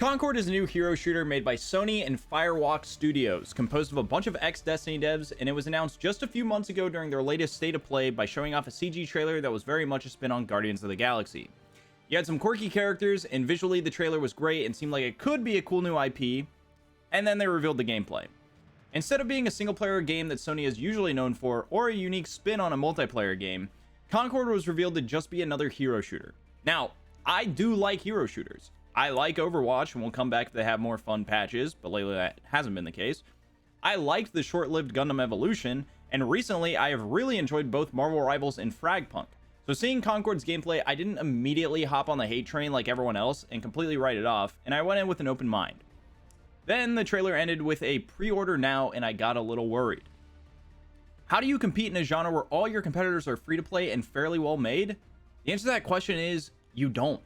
Concord is a new hero shooter made by Sony and Firewalk Studios, composed of a bunch of ex-Destiny devs, and it was announced just a few months ago during their latest State of Play by showing off a CG trailer that was very much a spin on Guardians of the Galaxy. You had some quirky characters, and visually the trailer was great and seemed like it could be a cool new IP, and then they revealed the gameplay. Instead of being a single-player game that Sony is usually known for, or a unique spin on a multiplayer game, Concord was revealed to just be another hero shooter. Now, I do like hero shooters. I like Overwatch, and we'll come back if they have more fun patches, but lately that hasn't been the case. I liked the short-lived Gundam Evolution, and recently I have really enjoyed both Marvel Rivals and Fragpunk. So seeing Concord's gameplay, I didn't immediately hop on the hate train like everyone else and completely write it off, and I went in with an open mind. Then the trailer ended with a pre-order now, and I got a little worried. How do you compete in a genre where all your competitors are free to play and fairly well made? The answer to that question is, you don't.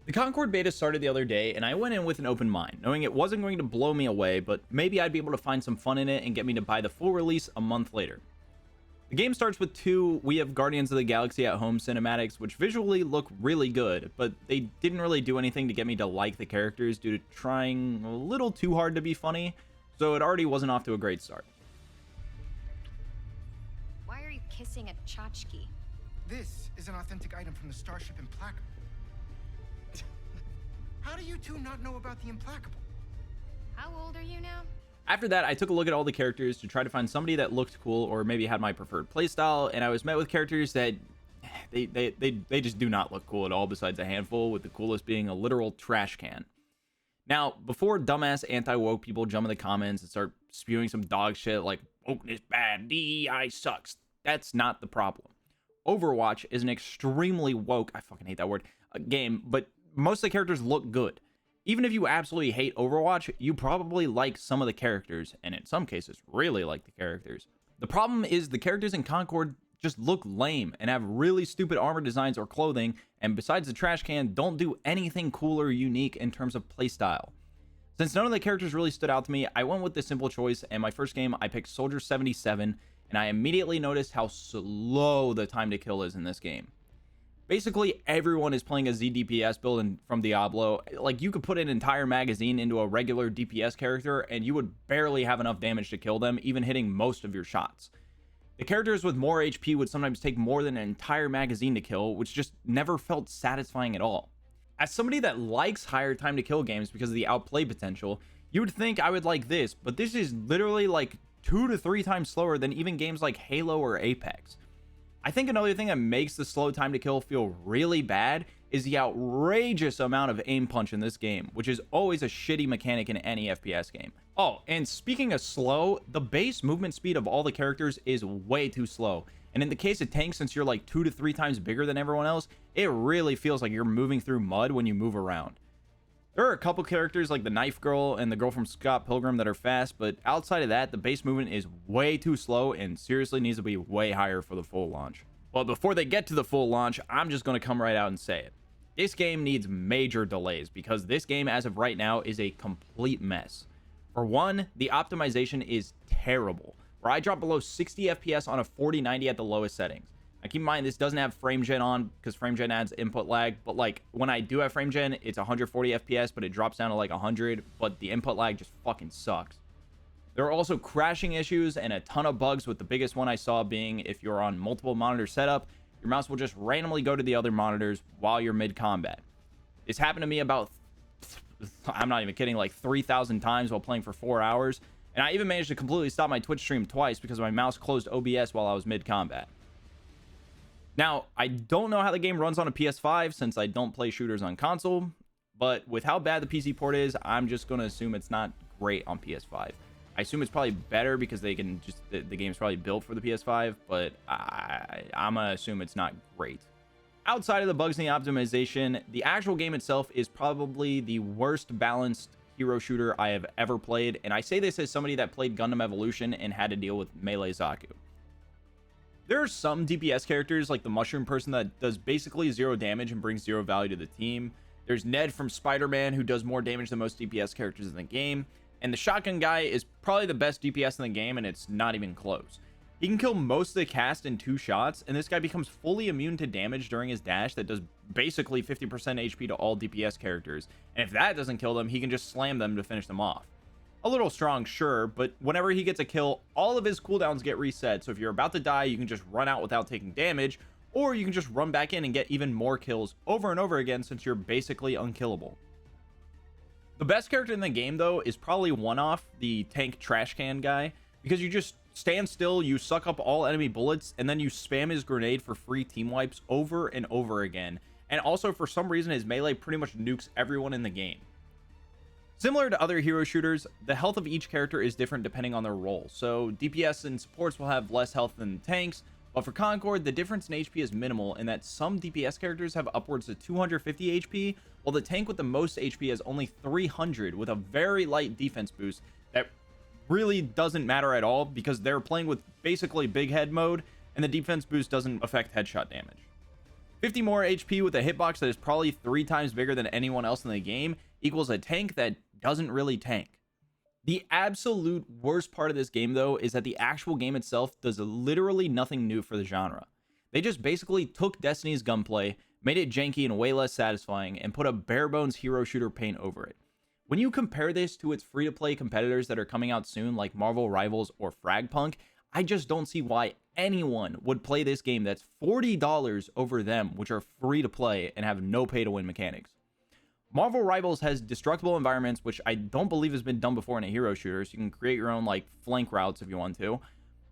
The Concord beta started the other day, and I went in with an open mind, knowing it wasn't going to blow me away, but maybe I'd be able to find some fun in it and get me to buy the full release a month later. The game starts with two We Have Guardians of the Galaxy at Home cinematics, which visually look really good, but they didn't really do anything to get me to like the characters due to trying a little too hard to be funny, so it already wasn't off to a great start. Why are you kissing a tchotchke? This is an authentic item from the Starship Implacable. How do you two not know about the Implacable? How old are you now? After that, I took a look at all the characters to try to find somebody that looked cool or maybe had my preferred playstyle, and I was met with characters that they just do not look cool at all, besides a handful, with the coolest being a literal trash can. Now, before dumbass anti-woke people jump in the comments and start spewing some dog shit like wokeness bad, DEI sucks, that's not the problem. Overwatch is an extremely woke, I fucking hate that word, game, but most of the characters look good. Even if you absolutely hate Overwatch, you probably like some of the characters, and in some cases, really like the characters. The problem is the characters in Concord just look lame and have really stupid armor designs or clothing, and besides the trash can, don't do anything cool or unique in terms of playstyle. Since none of the characters really stood out to me, I went with the simple choice, and my first game, I picked Soldier 77, and I immediately noticed how slow the time to kill is in this game. Basically, everyone is playing a ZDPS build from Diablo. Like, you could put an entire magazine into a regular DPS character, and you would barely have enough damage to kill them, even hitting most of your shots. The characters with more HP would sometimes take more than an entire magazine to kill, which just never felt satisfying at all. As somebody that likes higher time to kill games because of the outplay potential, you would think I would like this, but this is literally like 2 to 3 times slower than even games like Halo or Apex. I think another thing that makes the slow time to kill feel really bad is the outrageous amount of aim punch in this game, which is always a shitty mechanic in any FPS game. Oh, and speaking of slow, the base movement speed of all the characters is way too slow. And in the case of tanks, since you're like 2 to 3 times bigger than everyone else, it really feels like you're moving through mud when you move around. There are a couple characters like the Knife Girl and the girl from Scott Pilgrim that are fast, but outside of that, the base movement is way too slow and seriously needs to be way higher for the full launch. But before they get to the full launch, I'm just going to come right out and say it. This game needs major delays because this game as of right now is a complete mess. For one, the optimization is terrible, where I drop below 60 FPS on a 4090 at the lowest settings. Now keep in mind, this doesn't have frame gen on because frame gen adds input lag, but like when I do have frame gen, it's 140 FPS, but it drops down to like 100, but the input lag just fucking sucks. There are also crashing issues and a ton of bugs, with the biggest one I saw being if you're on multiple monitor setup, your mouse will just randomly go to the other monitors while you're mid-combat. This happened to me about, I'm not even kidding, like 3,000 times while playing for 4 hours, and I even managed to completely stop my Twitch stream twice because my mouse closed OBS while I was mid-combat. Now, I don't know how the game runs on a PS5 since I don't play shooters on console, but with how bad the PC port is, I'm just going to assume it's not great on PS5. I assume it's probably better because they can just, the game's probably built for the PS5, but I'm going to assume it's not great. Outside of the bugs and the optimization, the actual game itself is probably the worst balanced hero shooter I have ever played, and I say this as somebody that played Gundam Evolution and had to deal with Melee Zaku. There are some DPS characters like the mushroom person that does basically 0 damage and brings 0 value to the team. There's Ned from Spider-Man who does more damage than most DPS characters in the game. And the shotgun guy is probably the best DPS in the game, and it's not even close. He can kill most of the cast in 2 shots, and this guy becomes fully immune to damage during his dash that does basically 50% HP to all DPS characters. And if that doesn't kill them, he can just slam them to finish them off. A little strong, sure, but whenever he gets a kill, all of his cooldowns get reset. So if you're about to die, you can just run out without taking damage, or you can just run back in and get even more kills over and over again since you're basically unkillable. The best character in the game, though, is probably One-Off, the tank trash can guy, because you just stand still, you suck up all enemy bullets, and then you spam his grenade for free team wipes over and over again. And also, for some reason, his melee pretty much nukes everyone in the game. Similar to other hero shooters, the health of each character is different depending on their role. So DPS and supports will have less health than tanks, but for Concord, the difference in HP is minimal in that some DPS characters have upwards of 250 HP, while the tank with the most HP has only 300 with a very light defense boost that really doesn't matter at all because they're playing with basically big head mode, and the defense boost doesn't affect headshot damage. 50 more HP with a hitbox that is probably 3 times bigger than anyone else in the game equals a tank that doesn't really tank. The absolute worst part of this game, though, is that the actual game itself does literally nothing new for the genre. They just basically took Destiny's gunplay, made it janky and way less satisfying, and put a bare bones hero shooter paint over it. When you compare this to its free-to-play competitors that are coming out soon, like Marvel Rivals or Fragpunk, I just don't see why anyone would play this game that's $40 over them, which are free to play and have no pay-to-win mechanics. Marvel Rivals has destructible environments, which I don't believe has been done before in a hero shooter, so you can create your own like flank routes if you want to.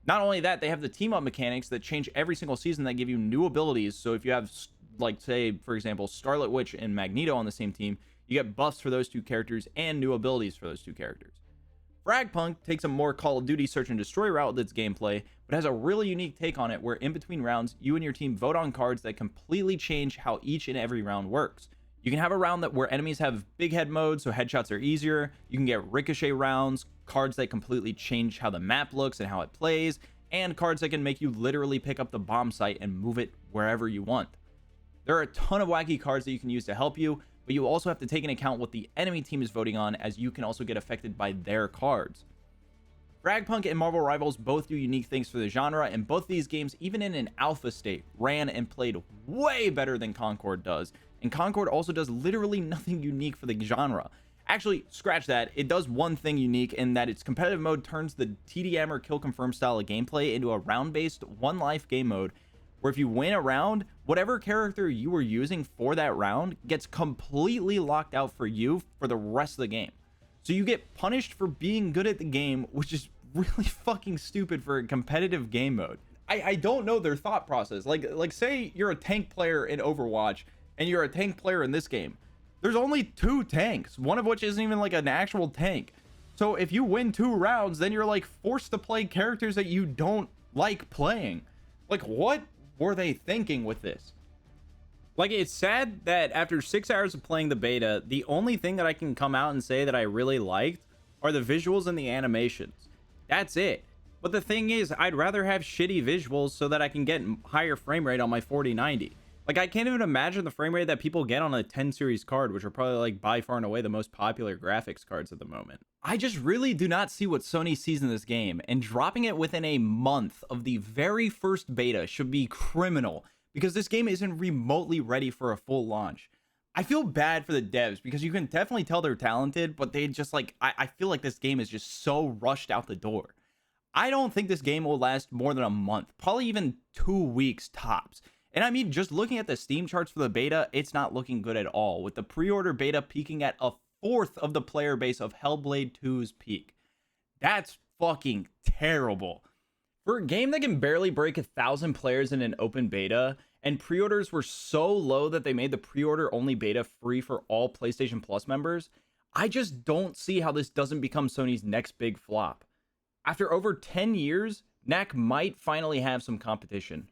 Not only that, they have the team-up mechanics that change every single season that give you new abilities. So if you have, like, say, for example, Scarlet Witch and Magneto on the same team, you get buffs for those 2 characters and new abilities for those 2 characters. Fragpunk takes a more Call of Duty search and destroy route with its gameplay, but has a really unique take on it where in between rounds, you and your team vote on cards that completely change how each and every round works. You can have a round where enemies have big head mode, so headshots are easier. You can get ricochet rounds, cards that completely change how the map looks and how it plays, and cards that can make you literally pick up the bomb site and move it wherever you want. There are a ton of wacky cards that you can use to help you, but you also have to take into account what the enemy team is voting on, as you can also get affected by their cards. Fragpunk and Marvel Rivals both do unique things for the genre, and both of these games, even in an alpha state, ran and played way better than Concord does. And Concord also does literally nothing unique for the genre. Actually, scratch that. It does one thing unique in that its competitive mode turns the TDM or kill confirm style of gameplay into a round-based one life game mode, where if you win a round, whatever character you were using for that round gets completely locked out for you for the rest of the game. So you get punished for being good at the game, which is really fucking stupid for a competitive game mode. I don't know their thought process. Like say you're a tank player in Overwatch and you're a tank player in this game. There's only 2 tanks, one of which isn't even like an actual tank. So if you win 2 rounds, then you're like forced to play characters that you don't like playing. Like, what were they thinking with this? Like, it's sad that after 6 hours of playing the beta, the only thing that I can come out and say that I really liked are the visuals and the animations. That's it. But the thing is, I'd rather have shitty visuals so that I can get higher frame rate on my 4090. Like, I can't even imagine the frame rate that people get on a 10 series card, which are probably like by far and away the most popular graphics cards at the moment. I just really do not see what Sony sees in this game, and dropping it within a month of the very first beta should be criminal, because this game isn't remotely ready for a full launch. I feel bad for the devs because you can definitely tell they're talented, but they just like, I feel like this game is just so rushed out the door. I don't think this game will last more than a month, probably even 2 weeks tops. And I mean, just looking at the Steam charts for the beta, it's not looking good at all, with the pre-order beta peaking at a fourth of the player base of Hellblade 2's peak. That's fucking terrible. For a game that can barely break 1,000 players in an open beta, and pre-orders were so low that they made the pre-order only beta free for all PlayStation Plus members, I just don't see how this doesn't become Sony's next big flop. After over 10 years, Knack might finally have some competition.